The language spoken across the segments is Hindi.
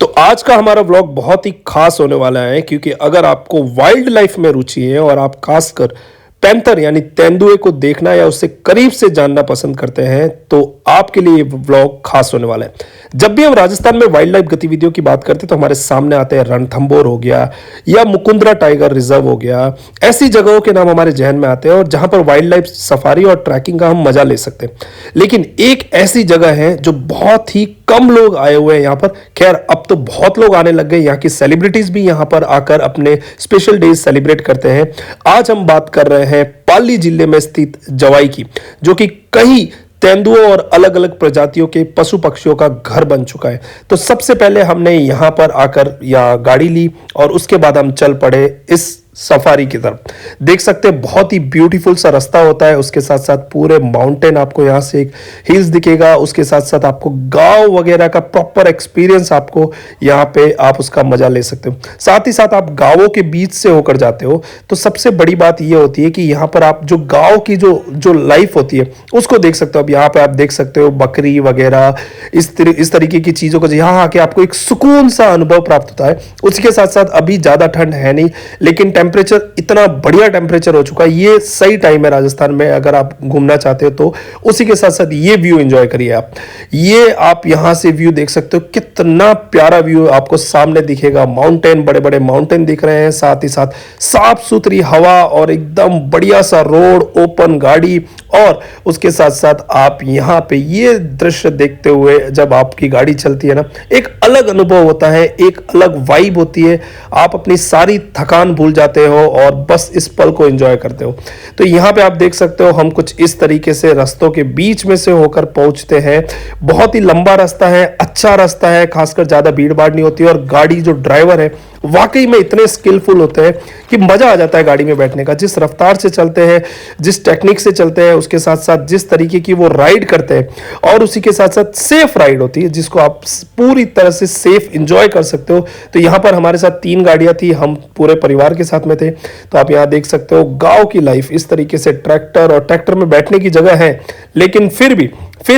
तो आज का हमारा व्लॉग बहुत ही खास होने वाला है क्योंकि अगर आपको वाइल्ड लाइफ में रुचि है और आप खासकर पैंथर यानी तेंदुए को देखना या उससे करीब से जानना पसंद करते हैं तो आपके लिए ये व्लॉग खास होने वाला है। जब भी हम राजस्थान में वाइल्ड लाइफ गतिविधियों की बात करते हैं तो हमारे सामने आते हैं रणथंभौर हो गया या मुकुंदरा टाइगर रिजर्व हो गया। ऐसी जगहों के नाम हमारे जहन में आते हैं और जहां पर वाइल्ड लाइफ सफारी और ट्रैकिंग का हम मजा ले सकते हैं। लेकिन एक ऐसी जगह है जो बहुत ही कम लोग आए हुए हैं यहाँ पर। खैर अब तो बहुत लोग आने लग गए, यहाँ की सेलिब्रिटीज भी यहाँ पर आकर अपने स्पेशल डेज सेलिब्रेट करते हैं। आज हम बात कर रहे हैं पाली जिले में स्थित जवाई की, जो कि कई तेंदुओं और अलग अलग प्रजातियों के पशु पक्षियों का घर बन चुका है। तो सबसे पहले हमने यहाँ पर आकर यहाँ गाड़ी ली और उसके बाद हम चल पड़े इस सफारी की तरफ। देख सकते हैं बहुत ही ब्यूटीफुल सा रास्ता होता है, उसके साथ साथ पूरे माउंटेन आपको यहाँ से एक हिल्स दिखेगा, उसके साथ साथ आपको गांव वगैरह का प्रॉपर एक्सपीरियंस आपको यहाँ पे आप उसका मजा ले सकते हो। साथ ही साथ आप गांवों के बीच से होकर जाते हो तो सबसे बड़ी बात यह होती है कि यहाँ पर आप जो गांव की जो जो लाइफ होती है उसको देख सकते हो। अब यहाँ पे आप देख सकते हो बकरी वगैरह इस तरीके की चीजों को यहाँ आके आपको एक सुकून सा अनुभव प्राप्त होता है। उसके साथ साथ अभी ज्यादा ठंड है नहीं, लेकिन टेम्परेचर इतना बढ़िया टेम्परेचर हो चुका है, ये सही टाइम है राजस्थान में अगर आप घूमना चाहते हो तो। उसी के साथ साथ ये व्यू एंजॉय करिए आप। ये आप यहां से व्यू देख सकते हो, कितना प्यारा व्यू आपको सामने दिखेगा। माउंटेन, बड़े बड़े माउंटेन दिख रहे हैं, साथ ही साथ साफ सुथरी हवा और एकदम बढ़िया सा रोड, ओपन गाड़ी। और उसके साथ साथ आप यहाँ पे ये दृश्य देखते हुए जब आपकी गाड़ी चलती है ना, एक अलग अनुभव होता है, एक अलग वाइब होती है। आप अपनी सारी थकान भूल जाते हो और बस इस पल को एंजॉय करते हो। तो यहाँ पे आप देख सकते हो हम कुछ इस तरीके से रास्तों के बीच में से होकर पहुंचते हैं। बहुत ही लंबा रास्ता है, अच्छा रास्ता है, खासकर ज्यादा भीड़ भाड़ नहीं होती और गाड़ी जो ड्राइवर है वाकई में इतने स्किलफुल होते हैं कि मजा आ जाता है गाड़ी में बैठने का। जिस रफ्तार से चलते हैं, जिस टेक्निक से चलते हैं, उसके साथ साथ जिस तरीके की वो राइड करते हैं और उसी के साथ साथ सेफ राइड होती है जिसको आप पूरी तरह से सेफ एंजॉय कर सकते हो। तो यहाँ पर हमारे साथ 3 गाड़ियां थी, हम पूरे परिवार के साथ में थे। तो आप यहाँ देख सकते हो गांव की लाइफ इस तरीके से। ट्रैक्टर और ट्रैक्टर में बैठने की जगह है, लेकिन फिर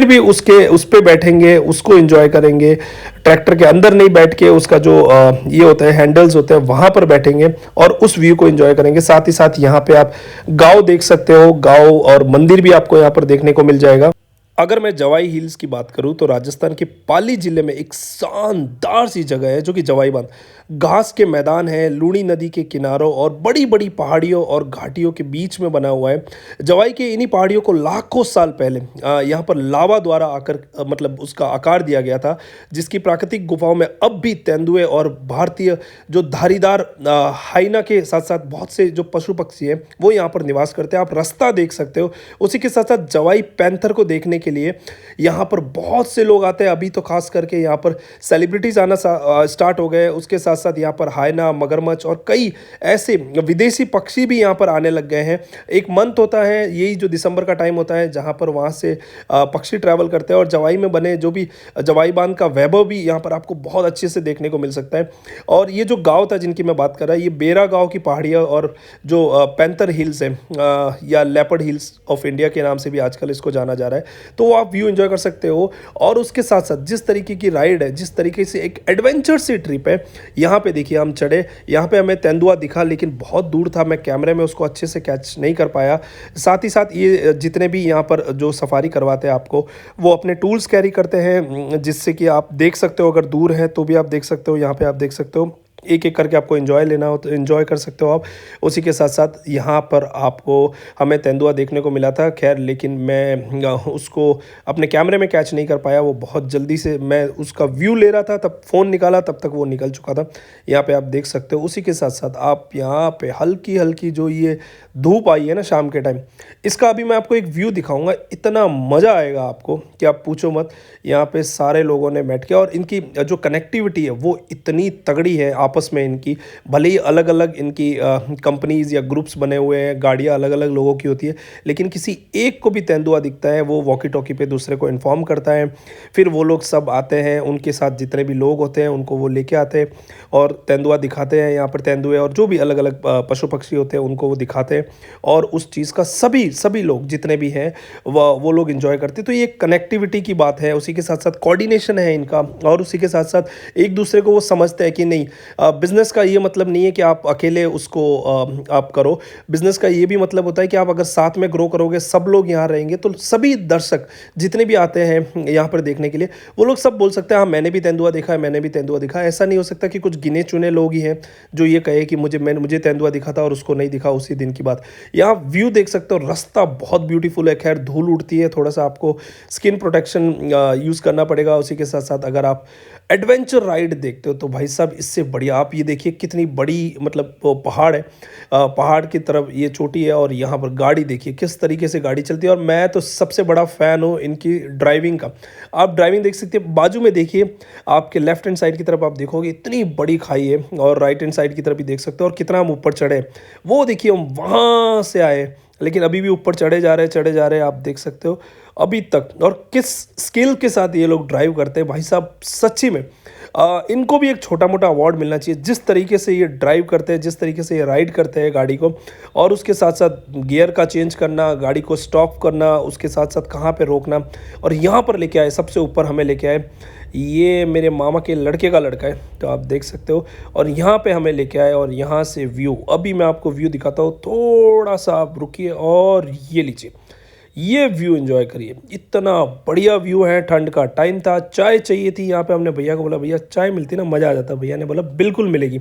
भी उस पे बैठेंगे, उसको एंजॉय करेंगे। ट्रैक्टर के अंदर नहीं बैठ के उसका जो ये होता है हैंडल्स होते हैं वहां पर बैठेंगे और उस व्यू को एंजॉय करेंगे। साथ ही साथ यहाँ पे आप गांव देख सकते हो, गांव और मंदिर भी आपको यहाँ पर देखने को मिल जाएगा। अगर मैं जवाई हिल्स की बात करूं तो राजस्थान के पाली जिले में एक शानदार सी जगह है जो कि जवाई बांध। घास के मैदान है, लूणी नदी के किनारों और बड़ी बड़ी पहाड़ियों और घाटियों के बीच में बना हुआ है। जवाई के इन्हीं पहाड़ियों को लाखों साल पहले यहाँ पर लावा द्वारा आकर मतलब उसका आकार दिया गया था, जिसकी प्राकृतिक गुफाओं में अब भी तेंदुए और भारतीय जो धारीदार हाइना के साथ साथ बहुत से जो पशु पक्षी हैं वो यहाँ पर निवास करते हैं। आप रास्ता देख सकते हो। उसी के साथ साथ जवाई पैंथर को देखने के लिए यहाँ पर बहुत से लोग आते हैं। अभी तो खास करके यहाँ पर सेलिब्रिटीज आना स्टार्ट हो गए। उसके साथ साथ यहाँ पर हाइना, मगरमच्छ और कई ऐसे विदेशी पक्षी भी यहाँ पर आने लग गए हैं। एक मंथ होता है, यही जो दिसंबर का टाइम होता है, जहाँ पर वहाँ से पक्षी ट्रैवल करते हैं और जवाई में बने जो भी जवाई बांध का वैभव भी यहाँ पर आपको बहुत अच्छे से देखने को मिल सकता है। और ये जो गाँव था जिनकी मैं बात कर रहा, ये बेरा गाँव की पहाड़ियाँ और जो पैंथर हिल्स है या लेपर्ड हिल्स ऑफ इंडिया के नाम से भी आजकल इसको जाना जा रहा है, तो आप व्यू एंजॉय कर सकते हो। और उसके साथ साथ जिस तरीके की राइड है, जिस तरीके से एक एडवेंचर सी ट्रिप है, यहाँ पे देखिए हम चढ़े, यहाँ पे हमें तेंदुआ दिखा लेकिन बहुत दूर था, मैं कैमरे में उसको अच्छे से कैच नहीं कर पाया। साथ ही साथ ये जितने भी यहाँ पर जो सफारी करवाते हैं आपको, वो अपने टूल्स कैरी करते हैं जिससे कि आप देख सकते हो, अगर दूर है तो भी आप देख सकते हो। यहाँ पे आप देख सकते हो एक एक करके आपको एंजॉय लेना हो तो एंजॉय कर सकते हो आप। उसी के साथ साथ यहाँ पर आपको हमें तेंदुआ देखने को मिला था, खैर लेकिन मैं उसको अपने कैमरे में कैच नहीं कर पाया। वो बहुत जल्दी से मैं उसका व्यू ले रहा था, तब फ़ोन निकाला तब तक वो निकल चुका था। यहाँ पे आप देख सकते हो। उसी के साथ साथ आप यहाँ पे हल्की हल्की जो ये धूप आई है ना शाम के टाइम, इसका अभी मैं आपको एक व्यू दिखाऊंगा। इतना मज़ा आएगा आपको कि आप पूछो मत। यहाँ पे सारे लोगों ने बैठ के, और इनकी जो कनेक्टिविटी है वो इतनी तगड़ी है। आपस में इनकी भले ही अलग अलग इनकी कंपनीज या ग्रुप्स बने हुए हैं, गाड़ियाँ अलग अलग लोगों की होती है, लेकिन किसी एक को भी तेंदुआ दिखता है वो वॉकी टॉकी पे दूसरे को इन्फॉर्म करता है। फिर वो लोग सब आते हैं, उनके साथ जितने भी लोग होते हैं उनको वो लेके आते हैं और तेंदुआ दिखाते हैं। यहाँ पर तेंदुए और जो भी अलग अलग पशु पक्षी होते हैं उनको वो दिखाते हैं और उस चीज़ का सभी सभी लोग जितने भी हैं वो लोग इन्जॉय करते हैं। तो ये कनेक्टिविटी की बात है, उसी के साथ साथ कोऑर्डिनेशन है इनका, और उसी के साथ साथ एक दूसरे को वो समझते हैं कि नहीं, बिजनेस का ये मतलब नहीं है कि आप अकेले उसको आप करो। बिजनेस का ये भी मतलब होता है कि आप अगर साथ में ग्रो करोगे, सब लोग यहाँ रहेंगे, तो सभी दर्शक जितने भी आते हैं यहाँ पर देखने के लिए वो लोग सब बोल सकते हैं हाँ मैंने भी तेंदुआ देखा है, मैंने भी तेंदुआ देखा है। ऐसा नहीं हो सकता कि कुछ गिने चुने लोग ही हैं जो ये कहे कि मुझे तेंदुआ दिखा था और उसको नहीं दिखा उसी दिन की बात। यहाँ व्यू देख सकते हो, रास्ता बहुत ब्यूटीफुल है। खैर धूल उड़ती है, थोड़ा सा आपको स्किन प्रोटेक्शन यूज़ करना पड़ेगा। उसी के साथ साथ अगर आप एडवेंचर राइड देखते हो तो भाई साहब इससे बढ़िया आप ये देखिए कितनी बड़ी मतलब वो पहाड़ है, पहाड़ की तरफ ये चोटी है और यहाँ पर गाड़ी देखिए किस तरीके से गाड़ी चलती है। और मैं तो सबसे बड़ा फ़ैन हूँ इनकी ड्राइविंग का। आप ड्राइविंग देख सकते हैं, बाजू में देखिए आपके लेफ्ट हैंड साइड की तरफ आप देखोगे इतनी बड़ी खाई है, और राइट हैंड साइड की तरफ भी देख सकते हो। और कितना हम ऊपर चढ़े, वो देखिए हम वहाँ से आए लेकिन अभी भी ऊपर चढ़े जा रहे हैं, आप देख सकते हो अभी तक। और किस स्किल के साथ ये लोग ड्राइव करते हैं भाई साहब, सच्ची में इनको भी एक छोटा मोटा अवार्ड मिलना चाहिए। जिस तरीके से ये ड्राइव करते हैं, जिस तरीके से ये राइड करते हैं गाड़ी को, और उसके साथ साथ गियर का चेंज करना, गाड़ी को स्टॉप करना, उसके साथ साथ कहाँ पे रोकना, और यहाँ पर लेके आए, सबसे ऊपर हमें लेके आए। ये मेरे मामा के लड़के का लड़का है, तो आप देख सकते हो। और यहाँ पे हमें लेके आए और यहाँ से व्यू, अभी मैं आपको व्यू दिखाता हूँ, थोड़ा सा आप रुकिए और ये लीजिए, ये व्यू एंजॉय करिए। इतना बढ़िया व्यू है, ठंड का टाइम था, चाय चाहिए थी यहाँ पे। हमने भैया को बोला भैया चाय मिलती ना मज़ा आ जाता, भैया ने बोला बिल्कुल मिलेगी।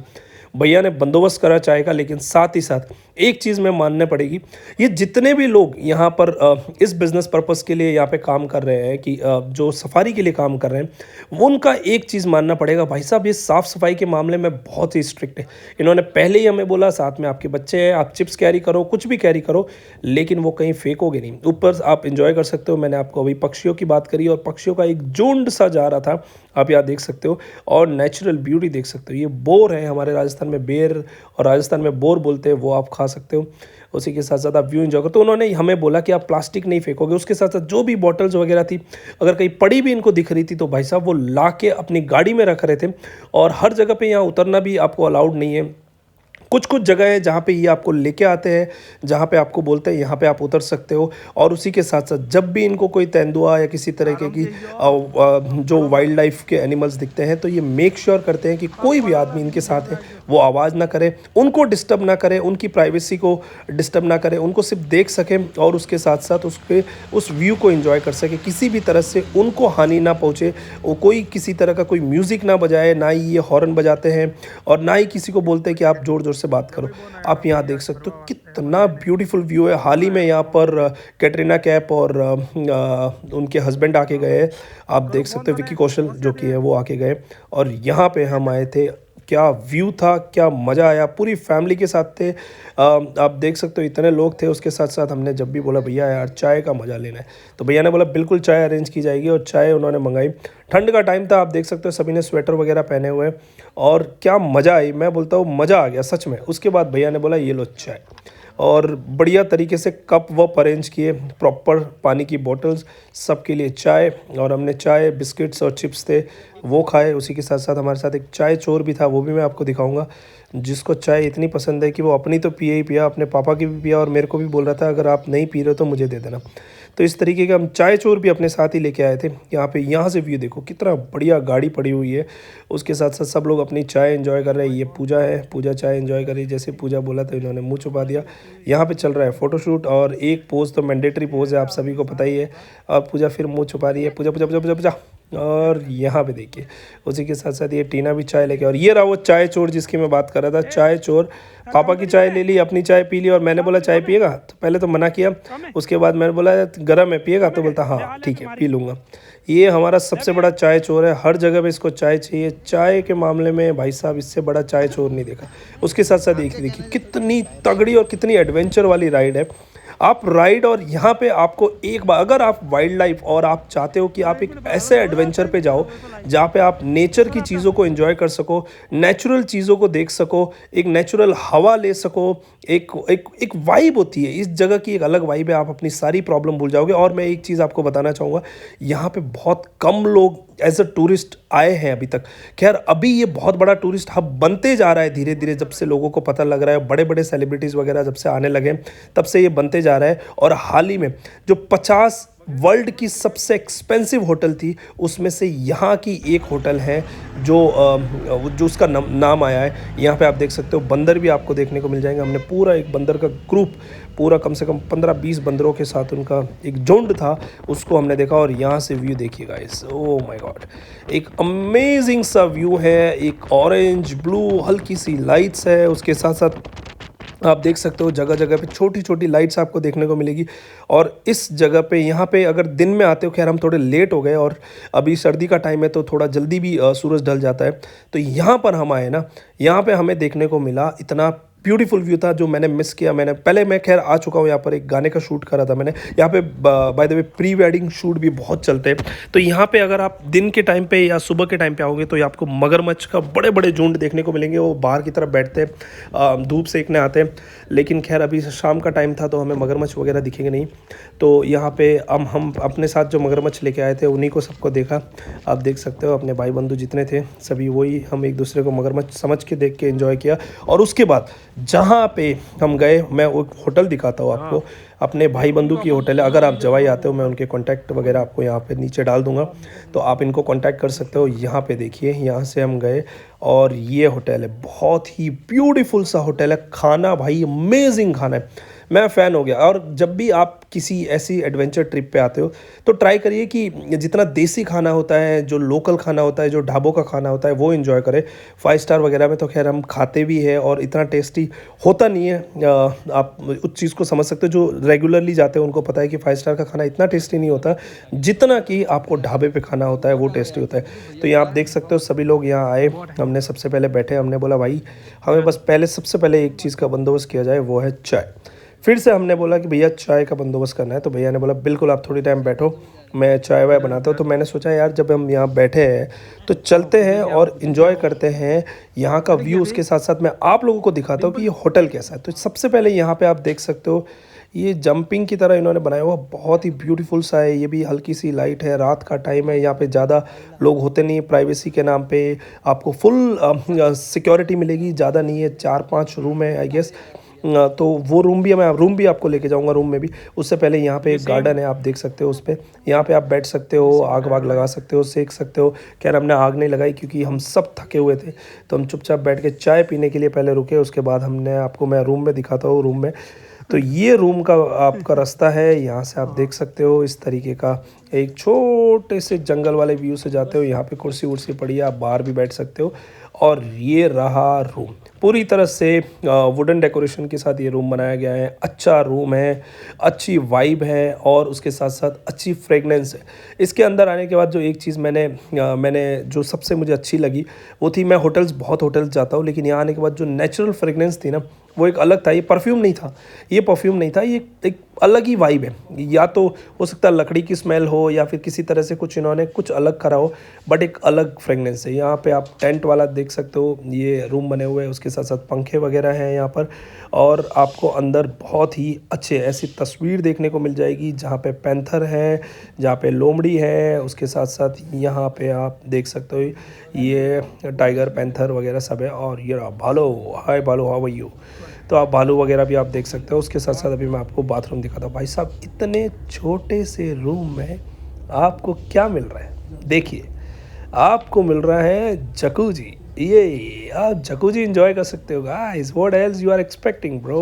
भैया ने बंदोबस्त करा चाय का, लेकिन साथ ही साथ एक चीज़ में मानने पड़ेगी, ये जितने भी लोग यहाँ पर इस बिज़नेस पर्पस के लिए यहाँ पे काम कर रहे हैं, कि जो सफारी के लिए काम कर रहे हैं, वो उनका एक चीज़ मानना पड़ेगा भाई साहब, ये साफ़ सफाई के मामले में बहुत ही स्ट्रिक्ट है। इन्होंने पहले ही हमें बोला साथ में आपके बच्चे हैं, आप चिप्स कैरी करो, कुछ भी कैरी करो, लेकिन वो कहीं फेंकोगे नहीं। ऊपर आप इंजॉय कर सकते हो। मैंने आपको अभी पक्षियों की बात करी और पक्षियों का एक झुंड सा जा रहा था, आप यहाँ देख सकते हो, और नेचुरल ब्यूटी देख सकते हो। ये बोर है, हमारे राजस्थान में बेर और राजस्थान में बोर बोलते हैं, वो आप खा सकते हो। उसी के साथ साथ आप व्यू एंजॉय करो। तो उन्होंने हमें बोला कि आप प्लास्टिक नहीं फेंकोगे। उसके साथ साथ जो भी बॉटल्स वगैरह थी, अगर कहीं पड़ी भी इनको दिख रही थी तो भाई साहब वो ला के अपनी गाड़ी में रख रहे थे। और हर जगह पे यहाँ उतरना भी आपको अलाउड नहीं है। कुछ कुछ जगह है जहाँ पे ये आपको लेके आते हैं, जहाँ पे आपको बोलते हैं यहाँ पे आप उतर सकते हो। और उसी के साथ साथ जब भी इनको कोई तेंदुआ या किसी तरीके की जो वाइल्ड लाइफ के एनिमल्स दिखते हैं, तो ये मेक श्योर करते हैं कि कोई भी आदमी इनके साथ है वो आवाज़ ना करे, उनको डिस्टर्ब ना करे, उनकी प्राइवेसी को डिस्टर्ब ना करे, उनको सिर्फ देख सके और उसके साथ साथ उस व्यू को एंजॉय कर सके। किसी भी तरह से उनको हानि ना पहुँचे, वो कोई किसी तरह का कोई म्यूज़िक ना बजाए, ना ही ये हॉर्न बजाते हैं और ना ही किसी को बोलते हैं कि आप ज़ोर ज़ोर से बात करो। आप यहाँ देख सकते हो कितना ब्यूटीफुल व्यू है। हाल ही में यहाँ पर कैटरीना कैफ और उनके हस्बैंड आके गए, आप देख सकते हो, विकी कौशल जो कि है वो आके गए, और यहाँ पे हम आए थे। क्या व्यू था, क्या मज़ा आया, पूरी फैमिली के साथ थे। आप देख सकते हो इतने लोग थे। उसके साथ साथ हमने जब भी बोला भैया यार चाय का मज़ा लेना है, तो भैया ने बोला बिल्कुल चाय अरेंज की जाएगी, और चाय उन्होंने मंगाई। ठंड का टाइम था, आप देख सकते हो सभी ने स्वेटर वगैरह पहने हुए, और क्या मज़ा आई, मैं बोलता हूँ मज़ा आ गया सच में। उसके बाद भैया ने बोला ये लो चाय, और बढ़िया तरीके से कप वप अरेंज किए, प्रॉपर पानी की बोतल्स, सबके लिए चाय, और हमने चाय, बिस्किट्स और चिप्स थे वो खाए। उसी के साथ साथ हमारे साथ एक चाय चोर भी था, वो भी मैं आपको दिखाऊंगा, जिसको चाय इतनी पसंद है कि वो अपनी तो पिए ही पिया, अपने पापा की भी पिया, और मेरे को भी बोल रहा था अगर आप नहीं पी रहे हो तो मुझे दे देना। तो इस तरीके का हम चाय चोर भी अपने साथ ही लेके आए थे। यहाँ से व्यू देखो कितना बढ़िया गाड़ी पड़ी हुई है। उसके साथ साथ सब लोग अपनी चाय एंजॉय कर रहे हैं। ये पूजा है, पूजा चाय एंजॉय कर रही है। जैसे पूजा बोला तो इन्होंने मुंह छुपा दिया। यहाँ पे चल रहा है फोटोशूट, और एक पोज तो मैंडेटरी पोज है, आप सभी को पता ही है। अब पूजा फिर मुंह छुपा रही है, पूजा पूजा पूजा पूजा पूजा। और यहाँ पे देखिए उसी के साथ साथ ये टीना भी चाय लेके, और ये रहा वो चाय चोर जिसकी मैं बात कर रहा था। चाय चोर पापा की चाय ले ली, अपनी चाय पी ली, और मैंने बोला चाय पिएगा, तो पहले तो मना किया। उसके बाद मैंने बोला गर्म है पिएगा, तो बोलता हाँ ठीक है पी लूँगा। ये हमारा सबसे बड़ा चाय चोर है, हर जगह पे इसको चाय चाहिए। चाय के मामले में भाई साहब इससे बड़ा चाय चोर नहीं देखा। उसके साथ साथ देखिए कितनी तगड़ी और कितनी एडवेंचर वाली राइड है। आप राइड, और यहाँ पे आपको एक बार अगर आप वाइल्ड लाइफ और आप चाहते हो कि आप एक ऐसे एडवेंचर पे जाओ जहाँ पे आप नेचर की चीज़ों को एंजॉय कर सको, नेचुरल चीज़ों को देख सको, एक नेचुरल हवा ले सको, एक एक एक वाइब होती है इस जगह की, एक अलग वाइब है। आप अपनी सारी प्रॉब्लम भूल जाओगे। और मैं एक चीज़ आपको बताना चाहूँगा, यहाँ पे बहुत कम लोग एज अ टूरिस्ट आए हैं अभी तक। खैर अभी ये बहुत बड़ा टूरिस्ट हब बनते जा रहा है धीरे धीरे, जब से लोगों को पता लग रहा है, बड़े बड़े सेलिब्रिटीज़ वगैरह जब से आने लगे तब से ये बनते जा रहा है। और हाल ही में जो 50 वर्ल्ड की सबसे एक्सपेंसिव होटल थी, उसमें से यहाँ की एक होटल है जो उसका नाम आया है। यहाँ पे आप देख सकते हो बंदर भी आपको देखने को मिल जाएंगे। हमने पूरा एक बंदर का ग्रुप, पूरा कम से कम 15-20 बंदरों के साथ उनका एक झुंड था, उसको हमने देखा। और यहाँ से व्यू देखिए गाइस, ओह माय गॉड, एक अमेजिंग सा व्यू है। एक ऑरेंज ब्लू हल्की सी लाइट्स है, उसके साथ साथ आप देख सकते हो जगह जगह पे छोटी छोटी लाइट्स आपको देखने को मिलेगी। और इस जगह पे यहाँ पे अगर दिन में आते हो, खैर हम थोड़े लेट हो गए और अभी सर्दी का टाइम है तो थोड़ा जल्दी भी सूरज ढल जाता है। तो यहाँ पर हम आए ना, यहाँ पे हमें देखने को मिला इतना ब्यूटीफुल व्यू था जो मैंने मिस किया। मैंने पहले, मैं खैर आ चुका हूँ यहाँ पर, एक गाने का शूट करा था मैंने यहाँ पे। By the way pre wedding shoot भी बहुत चलते हैं। तो यहाँ पे अगर आप दिन के टाइम पे या सुबह के टाइम पे आओगे तो ये आपको मगरमच्छ का बड़े बड़े झुंड देखने को मिलेंगे। वो बाहर की तरफ बैठते हैं, धूप सेकने आते हैं। लेकिन खैर अभी शाम का टाइम था तो हमें मगरमच्छ वगैरह दिखेंगे नहीं। तो यहाँ पे हम अपने साथ जो मगरमच्छ लेके आए थे उन्हीं को सबको देखा। आप देख सकते हो अपने भाई बंधु जितने थे सभी, वही हम एक दूसरे को मगरमच्छ समझ के देख के एंजॉय किया। और उसके बाद जहाँ पे हम गए, मैं वो होटल दिखाता हूँ आपको, अपने भाई बंधु की होटल है। अगर आप जवाई आते हो, मैं उनके कॉन्टैक्ट वगैरह आपको यहाँ पे नीचे डाल दूंगा, तो आप इनको कॉन्टैक्ट कर सकते हो। यहाँ पे देखिए, यहाँ से हम गए और ये होटल है, बहुत ही ब्यूटीफुल सा होटल है। खाना भाई अमेजिंग खाना है, मैं फ़ैन हो गया। और जब भी आप किसी ऐसी एडवेंचर ट्रिप पे आते हो तो ट्राई करिए कि जितना देसी खाना होता है, जो लोकल खाना होता है, जो ढाबों का खाना होता है, वो एंजॉय करें। 5 स्टार वगैरह में तो खैर हम खाते भी हैं और इतना टेस्टी होता नहीं है। आप उस चीज़ को समझ सकते हो, जो रेगुलरली जाते हैं उनको पता है कि 5 स्टार का खाना इतना टेस्टी नहीं होता जितना कि आपको ढाबे पे खाना होता है, वो टेस्टी होता है। तो यहाँ आप देख सकते हो सभी लोग यहाँ आए, हमने सबसे पहले बैठे, हमने बोला भाई हमें बस सबसे पहले एक चीज़ का बंदोबस्त किया जाए, वो है चाय। फिर से हमने बोला कि भैया चाय का बंदोबस्त करना है, तो भैया ने बोला बिल्कुल आप थोड़ी टाइम बैठो, मैं चाय वाय बनाता हूँ। तो मैंने सोचा यार जब हम यहाँ बैठे हैं तो चलते हैं और इन्जॉय करते हैं यहाँ का व्यू। उसके साथ साथ मैं आप लोगों को दिखाता हूँ कि ये होटल कैसा है। तो सबसे पहले यहाँ पे आप देख सकते हो, ये जंपिंग की तरह इन्होंने बनाया हुआ, बहुत ही ब्यूटीफुल सा है। ये भी हल्की सी लाइट है, रात का टाइम है, यहाँ पे ज़्यादा लोग होते नहीं, प्राइवेसी के नाम पे आपको फुल सिक्योरिटी मिलेगी, ज़्यादा नहीं है, 4-5 रूम है आई गेस। तो वो रूम भी आपको लेके जाऊंगा, रूम में भी। उससे पहले यहाँ पे एक गार्डन है, आप देख सकते हो, उस पर यहाँ पे आप बैठ सकते हो, आग वाग लगा सकते हो, सेक सकते हो। खैर हमने आग नहीं लगाई क्योंकि हम सब थके हुए थे, तो हम चुपचाप बैठ के चाय पीने के लिए पहले रुके। उसके बाद मैं रूम में दिखाता हूँ, रूम में। तो ये रूम का आपका रास्ता है, यहाँ से आप देख सकते हो इस तरीके का एक छोटे से जंगल वाले व्यू से जाते हो। यहाँ पे कुर्सी उर्सी पड़ी है, आप बाहर भी बैठ सकते हो। और ये रहा रूम, पूरी तरह से वुडन डेकोरेशन के साथ ये रूम बनाया गया है। अच्छा रूम है, अच्छी वाइब है और उसके साथ साथ अच्छी फ्रेगनेंस है। इसके अंदर आने के बाद जो एक चीज़ मैंने जो सबसे मुझे अच्छी लगी वो थी, मैं बहुत होटल्स जाता हूँ, लेकिन यहाँ आने के बाद जो नेचुरल फ्रेगनेंस थी ना, वो एक अलग था। ये परफ्यूम नहीं था, ये एक अलग ही वाइब है। या तो हो सकता है लकड़ी की स्मेल हो या फिर किसी तरह से कुछ इन्होंने कुछ अलग करा हो, बट एक अलग फ्रेगनेंस है। यहाँ पे आप टेंट वाला देख सकते हो, ये रूम बने हुए हैं, उसके साथ साथ पंखे वगैरह हैं यहाँ पर। और आपको अंदर बहुत ही अच्छे ऐसी तस्वीर देखने को मिल जाएगी जहाँ पे पैंथर है, जहाँ पे लोमड़ी है। उसके साथ साथ यहाँ पे आप देख सकते हो ये टाइगर, पैंथर वगैरह सब है। और ये भालू, हाय भालू, हाउ आर यू। तो आप भालू वगैरह भी आप देख सकते हो। उसके साथ साथ अभी मैं आपको बाथरूम दिखाता हूँ। भाई साहब इतने छोटे से रूम में आपको क्या मिल रहा है, देखिए आपको मिल रहा है जकूजी। ये आप जकूजी एंजॉय कर सकते हो guys, what else you are expecting bro.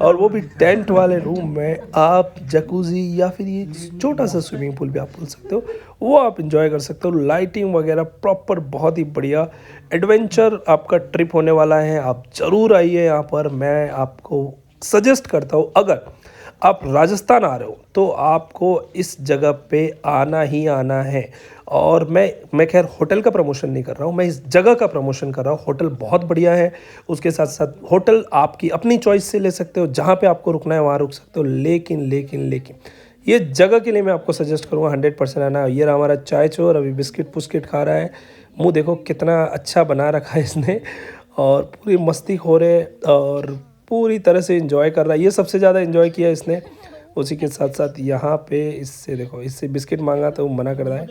और वो भी टेंट वाले रूम में आप जकूजी या फिर ये छोटा सा स्विमिंग पूल भी आप बोल सकते हो, वो आप एंजॉय कर सकते हो। लाइटिंग वगैरह प्रॉपर, बहुत ही बढ़िया एडवेंचर आपका ट्रिप होने वाला है। आप ज़रूर आइए यहाँ पर, मैं आपको सजेस्ट करता हूँ। अगर आप राजस्थान आ रहे हो तो आपको इस जगह पे आना ही आना है। और मैं खैर होटल का प्रमोशन नहीं कर रहा हूँ, मैं इस जगह का प्रमोशन कर रहा हूँ। होटल बहुत बढ़िया है, उसके साथ साथ होटल आपकी अपनी चॉइस से ले सकते हो, जहाँ पे आपको रुकना है वहाँ रुक सकते हो। लेकिन ये जगह के लिए मैं आपको सजेस्ट करूँगा 100% आना। ये रहा हमारा चाय चोर, अभी बिस्किट पुस्किट खा रहा है। मुंह देखो कितना अच्छा बना रखा है इसने, और पूरी मस्ती खो रहे और पूरी तरह से एंजॉय कर रहा है। ये सबसे ज़्यादा एंजॉय किया इसने। उसी के साथ साथ यहाँ पे इससे देखो, इससे बिस्किट मांगा तो वो मना कर रहा है,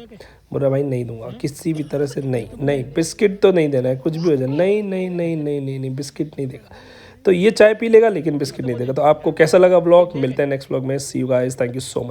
बोल रहा भाई नहीं दूंगा किसी भी तरह से, नहीं नहीं बिस्किट तो नहीं देना है, कुछ भी हो जाए, नहीं बिस्किट नहीं देगा। तो ये चाय पी लेगा लेकिन बिस्किट नहीं देगा। तो आपको कैसा लगा ब्लॉग? मिलते हैं नेक्स्ट ब्लॉग में। See you guys, thank you so much.